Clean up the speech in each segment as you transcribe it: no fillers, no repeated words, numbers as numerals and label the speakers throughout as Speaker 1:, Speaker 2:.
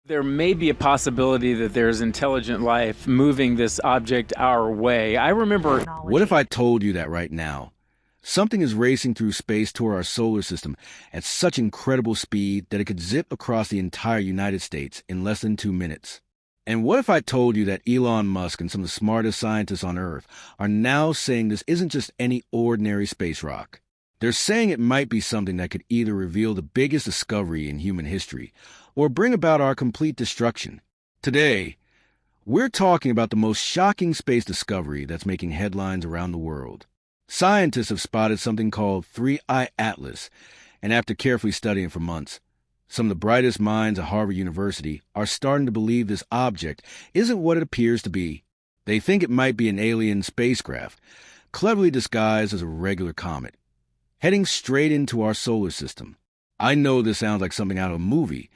Speaker 1: There may be a possibility that there's intelligent life moving this object our way. I remember.
Speaker 2: What if I told you that right now? Something is racing through space toward our solar system at such incredible speed that it could zip across the entire United States in less than 2 minutes. And what if I told you that Elon Musk and some of the smartest scientists on Earth are now saying this isn't just any ordinary space rock? They're saying it might be something that could either reveal the biggest discovery in human history or bring about our complete destruction. Today, we're talking about the most shocking space discovery that's making headlines around the world. Scientists have spotted something called 3I Atlas, and after carefully studying it for months, some of the brightest minds at Harvard University are starting to believe this object isn't what it appears to be. They think it might be an alien spacecraft, cleverly disguised as a regular comet, heading straight into our solar system. I know this sounds like something out of a movie,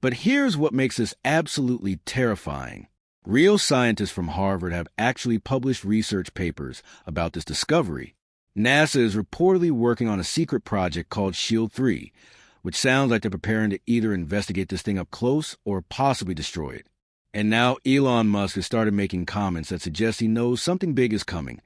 Speaker 2: but here's what makes this absolutely terrifying. Real scientists from Harvard have actually published research papers about this discovery. NASA is reportedly working on a secret project called Shield 3, which sounds like they're preparing to either investigate this thing up close or possibly destroy it. And now Elon Musk has started making comments that suggest he knows something big is coming,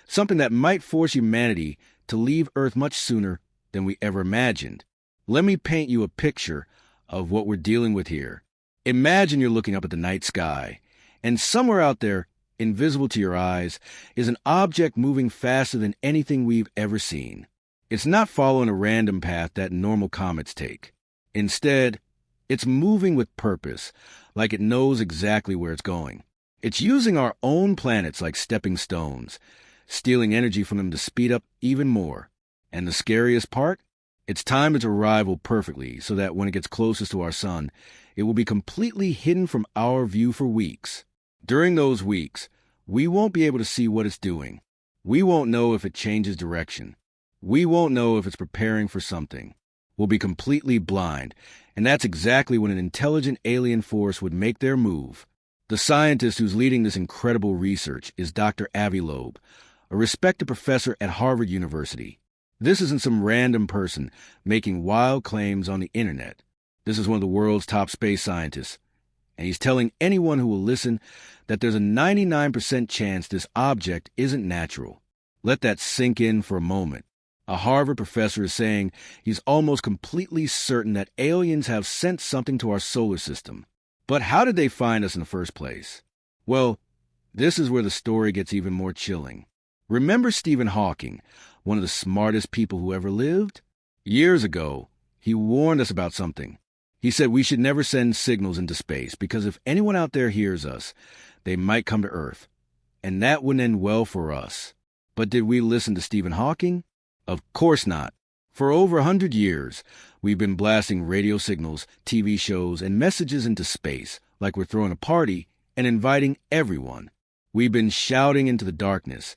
Speaker 2: something that might force humanity to leave Earth much sooner than we ever imagined. Let me paint you a picture of what we're dealing with here. Imagine you're looking up at the night sky, and somewhere out there, invisible to your eyes, is an object moving faster than anything we've ever seen. It's not following a random path that normal comets take. Instead, it's moving with purpose, like it knows exactly where it's going. It's using our own planets like stepping stones, stealing energy from them to speed up even more. And the scariest part? It's timed its arrival perfectly so that when it gets closest to our sun, it will be completely hidden from our view for weeks. During those weeks, we won't be able to see what it's doing. We won't know if it changes direction. We won't know if it's preparing for something. We'll be completely blind, and that's exactly when an intelligent alien force would make their move. The scientist who's leading this incredible research is Dr. Avi Loeb, a respected professor at Harvard University. This isn't some random person making wild claims on the internet. This is one of the world's top space scientists, and he's telling anyone who will listen that there's a 99% chance this object isn't natural. Let that sink in for a moment. A Harvard professor is saying he's almost completely certain that aliens have sent something to our solar system. But how did they find us in the first place? Well, this is where the story gets even more chilling. Remember Stephen Hawking, one of the smartest people who ever lived? Years ago, he warned us about something. He said we should never send signals into space because if anyone out there hears us, they might come to Earth. And that wouldn't end well for us. But did we listen to Stephen Hawking? Of course not. For over 100 years, we've been blasting radio signals, TV shows, and messages into space like we're throwing a party and inviting everyone. We've been shouting into the darkness,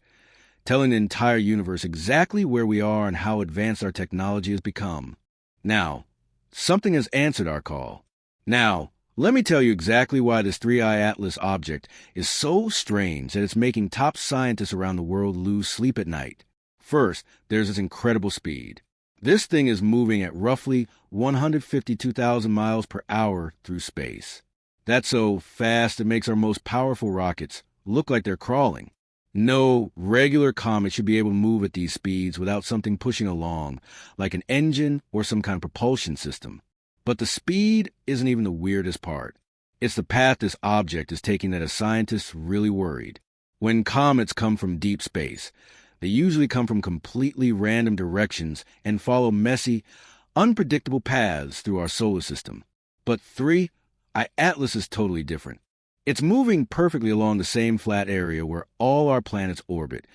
Speaker 2: telling the entire universe exactly where we are and how advanced our technology has become. Now, something has answered our call. Now, let me tell you exactly why this 3I Atlas object is so strange that it's making top scientists around the world lose sleep at night. First, there's its incredible speed. This thing is moving at roughly 152,000 miles per hour through space. That's so fast it makes our most powerful rockets look like they're crawling. No regular comet should be able to move at these speeds without something pushing along, like an engine or some kind of propulsion system. But the speed isn't even the weirdest part. It's the path this object is taking that has scientists really worried. When comets come from deep space, they usually come from completely random directions and follow messy, unpredictable paths through our solar system. But 3I Atlas is totally different. It's moving perfectly along the same flat area where all our planets orbit,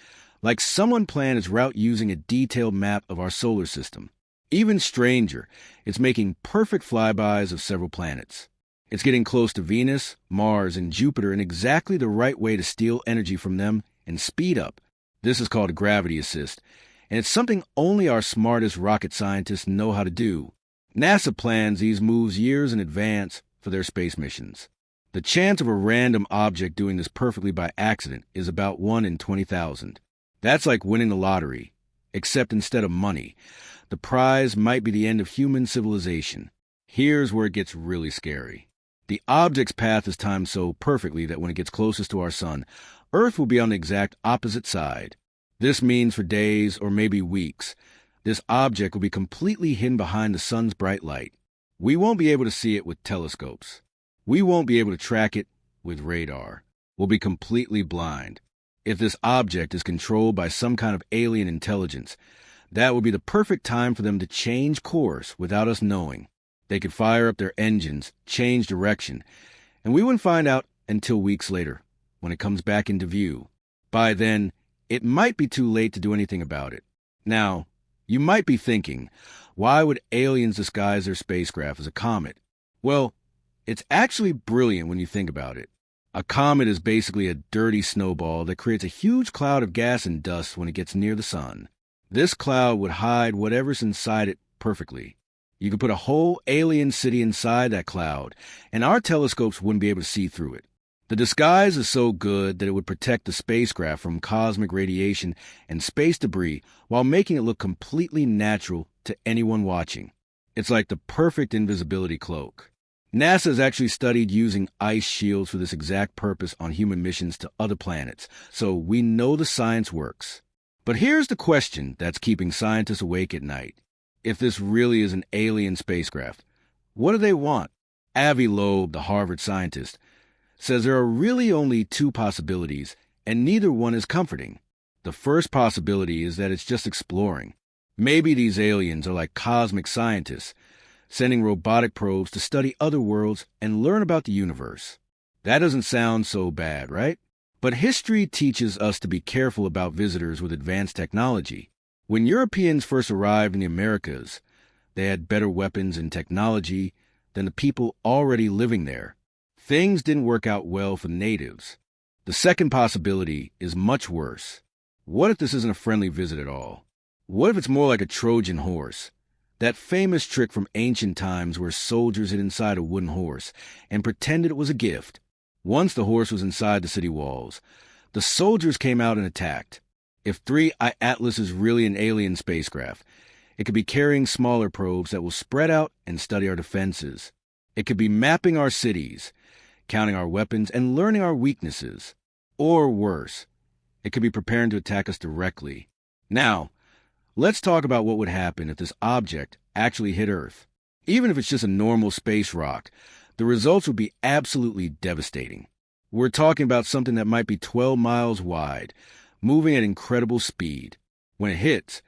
Speaker 2: like someone planned its route using a detailed map of our solar system. Even stranger, it's making perfect flybys of several planets. It's getting close to Venus, Mars, and Jupiter in exactly the right way to steal energy from them and speed up. This is called a gravity assist, and it's something only our smartest rocket scientists know how to do. NASA plans these moves years in advance for their space missions. The chance of a random object doing this perfectly by accident is about 1 in 20,000. That's like winning the lottery, except instead of money, the prize might be the end of human civilization. Here's where it gets really scary. The object's path is timed so perfectly that when it gets closest to our sun, Earth will be on the exact opposite side. This means for days or maybe weeks, this object will be completely hidden behind the sun's bright light. We won't be able to see it with telescopes. We won't be able to track it with radar. We'll be completely blind. If this object is controlled by some kind of alien intelligence, that would be the perfect time for them to change course without us knowing. They could fire up their engines, change direction, and we wouldn't find out until weeks later, when it comes back into view. By then, it might be too late to do anything about it. Now, you might be thinking, why would aliens disguise their spacecraft as a comet? Well, it's actually brilliant when you think about it. A comet is basically a dirty snowball that creates a huge cloud of gas and dust when it gets near the sun. This cloud would hide whatever's inside it perfectly. You could put a whole alien city inside that cloud, and our telescopes wouldn't be able to see through it. The disguise is so good that it would protect the spacecraft from cosmic radiation and space debris while making it look completely natural to anyone watching. It's like the perfect invisibility cloak. NASA has actually studied using ice shields for this exact purpose on human missions to other planets, so we know the science works. But here's the question that's keeping scientists awake at night. If this really is an alien spacecraft, what do they want? Avi Loeb, the Harvard scientist, says there are really only two possibilities, and neither one is comforting. The first possibility is that it's just exploring. Maybe these aliens are like cosmic scientists, sending robotic probes to study other worlds and learn about the universe. That doesn't sound so bad, right? But history teaches us to be careful about visitors with advanced technology. When Europeans first arrived in the Americas, they had better weapons and technology than the people already living there. Things didn't work out well for the natives. The second possibility is much worse. What if this isn't a friendly visit at all? What if it's more like a Trojan horse? That famous trick from ancient times where soldiers hid inside a wooden horse and pretended it was a gift. Once the horse was inside the city walls, the soldiers came out and attacked. If 3I Atlas is really an alien spacecraft, it could be carrying smaller probes that will spread out and study our defenses. It could be mapping our cities, counting our weapons, and learning our weaknesses. Or worse, it could be preparing to attack us directly. Now, let's talk about what would happen if this object actually hit Earth. Even if it's just a normal space rock, the results would be absolutely devastating. We're talking about something that might be 12 miles wide, moving at incredible speed. When it hits,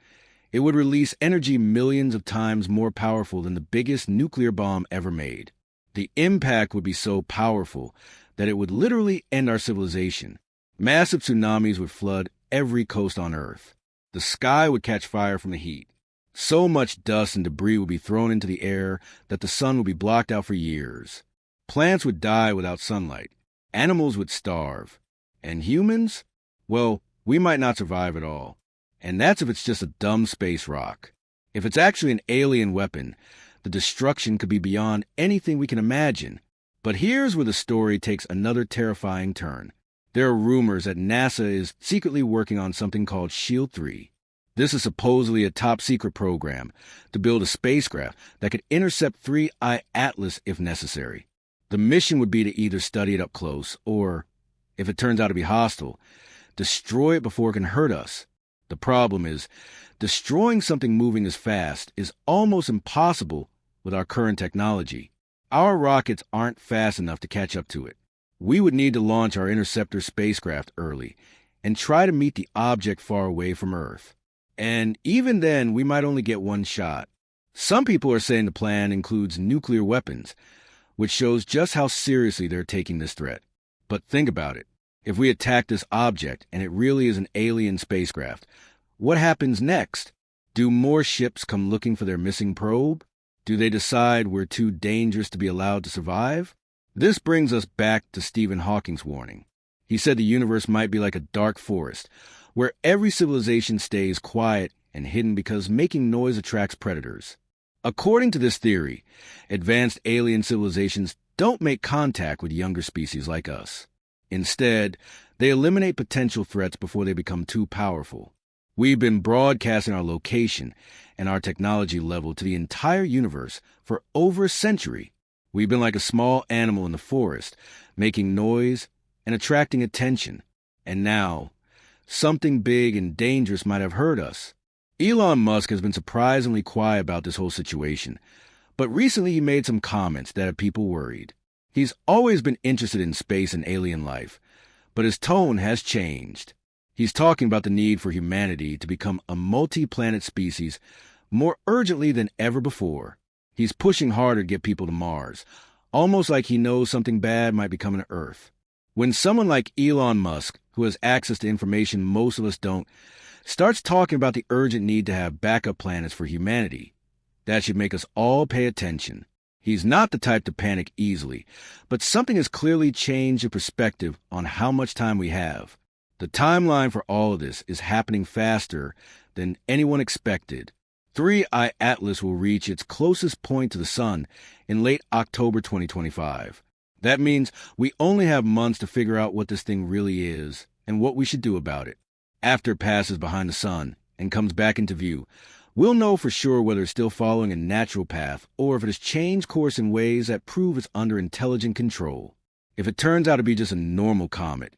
Speaker 2: it would release energy millions of times more powerful than the biggest nuclear bomb ever made. The impact would be so powerful that it would literally end our civilization. Massive tsunamis would flood every coast on Earth. The sky would catch fire from the heat. So much dust and debris would be thrown into the air that the sun would be blocked out for years. Plants would die without sunlight. Animals would starve. And humans? Well, we might not survive at all. And that's if it's just a dumb space rock. If it's actually an alien weapon, the destruction could be beyond anything we can imagine. But here's where the story takes another terrifying turn. There are rumors that NASA is secretly working on something called Shield 3. This is supposedly a top-secret program to build a spacecraft that could intercept 3I Atlas if necessary. The mission would be to either study it up close or, if it turns out to be hostile, destroy it before it can hurt us. The problem is, destroying something moving as fast is almost impossible with our current technology. Our rockets aren't fast enough to catch up to it. We would need to launch our interceptor spacecraft early and try to meet the object far away from Earth. And even then, we might only get one shot. Some people are saying the plan includes nuclear weapons, which shows just how seriously they're taking this threat. But think about it. If we attack this object and it really is an alien spacecraft, what happens next? Do more ships come looking for their missing probe? Do they decide we're too dangerous to be allowed to survive? This brings us back to Stephen Hawking's warning. He said the universe might be like a dark forest, where every civilization stays quiet and hidden because making noise attracts predators. According to this theory, advanced alien civilizations don't make contact with younger species like us. Instead, they eliminate potential threats before they become too powerful. We've been broadcasting our location and our technology level to the entire universe for over a century. We've been like a small animal in the forest, making noise and attracting attention. And now, something big and dangerous might have hurt us. Elon Musk has been surprisingly quiet about this whole situation, but recently he made some comments that have people worried. He's always been interested in space and alien life, but his tone has changed. He's talking about the need for humanity to become a multi-planet species more urgently than ever before. He's pushing harder to get people to Mars, almost like he knows something bad might be coming to Earth. When someone like Elon Musk, who has access to information most of us don't, starts talking about the urgent need to have backup planets for humanity, that should make us all pay attention. He's not the type to panic easily, but something has clearly changed the perspective on how much time we have. The timeline for all of this is happening faster than anyone expected. 3i Atlas will reach its closest point to the sun in late October 2025. That means we only have months to figure out what this thing really is and what we should do about it. After it passes behind the sun and comes back into view, we'll know for sure whether it's still following a natural path or if it has changed course in ways that prove it's under intelligent control. If it turns out to be just a normal comet,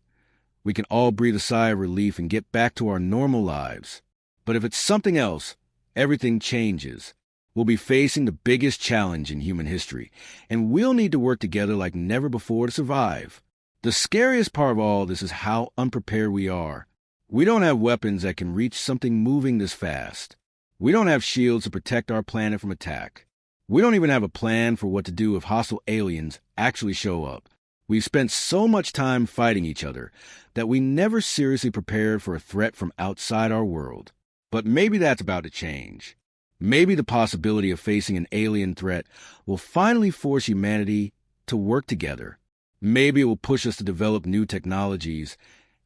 Speaker 2: we can all breathe a sigh of relief and get back to our normal lives. But if it's something else, everything changes. We'll be facing the biggest challenge in human history, and we'll need to work together like never before to survive. The scariest part of all this is how unprepared we are. We don't have weapons that can reach something moving this fast. We don't have shields to protect our planet from attack. We don't even have a plan for what to do if hostile aliens actually show up. We've spent so much time fighting each other that we never seriously prepared for a threat from outside our world. But maybe that's about to change. Maybe the possibility of facing an alien threat will finally force humanity to work together. Maybe it will push us to develop new technologies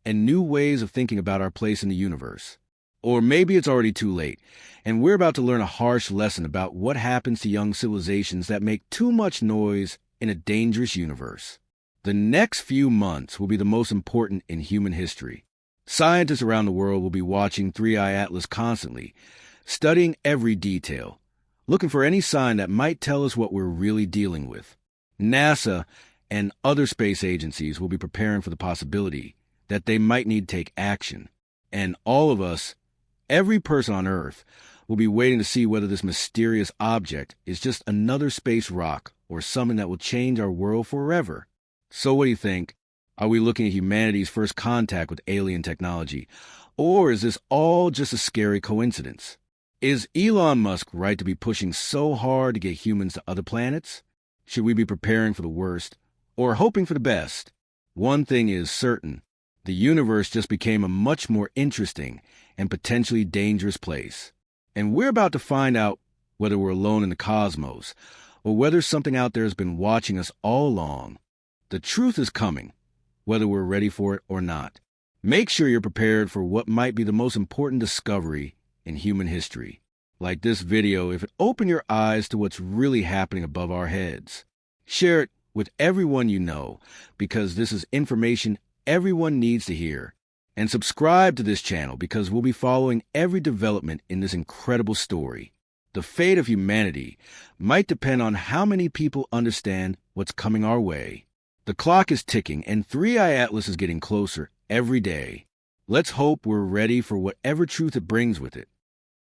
Speaker 2: and new ways of thinking about our place in the universe. Or maybe it's already too late, and we're about to learn a harsh lesson about what happens to young civilizations that make too much noise in a dangerous universe. The next few months will be the most important in human history. Scientists around the world will be watching 3i Atlas constantly, studying every detail, looking for any sign that might tell us what we're really dealing with. NASA and other space agencies will be preparing for the possibility that they might need to take action. And all of us, every person on Earth, will be waiting to see whether this mysterious object is just another space rock or something that will change our world forever. So what do you think? Are we looking at humanity's first contact with alien technology? Or is this all just a scary coincidence? Is Elon Musk right to be pushing so hard to get humans to other planets? Should we be preparing for the worst or hoping for the best? One thing is certain. The universe just became a much more interesting and potentially dangerous place. And we're about to find out whether we're alone in the cosmos or whether something out there has been watching us all along. The truth is coming, whether we're ready for it or not. Make sure you're prepared for what might be the most important discovery in human history. Like this video, if it opened your eyes to what's really happening above our heads. Share it with everyone you know, because this is information everyone needs to hear. And subscribe to this channel because we'll be following every development in this incredible story. The fate of humanity might depend on how many people understand what's coming our way. The clock is ticking and 3i Atlas is getting closer every day. Let's hope we're ready for whatever truth it brings with it.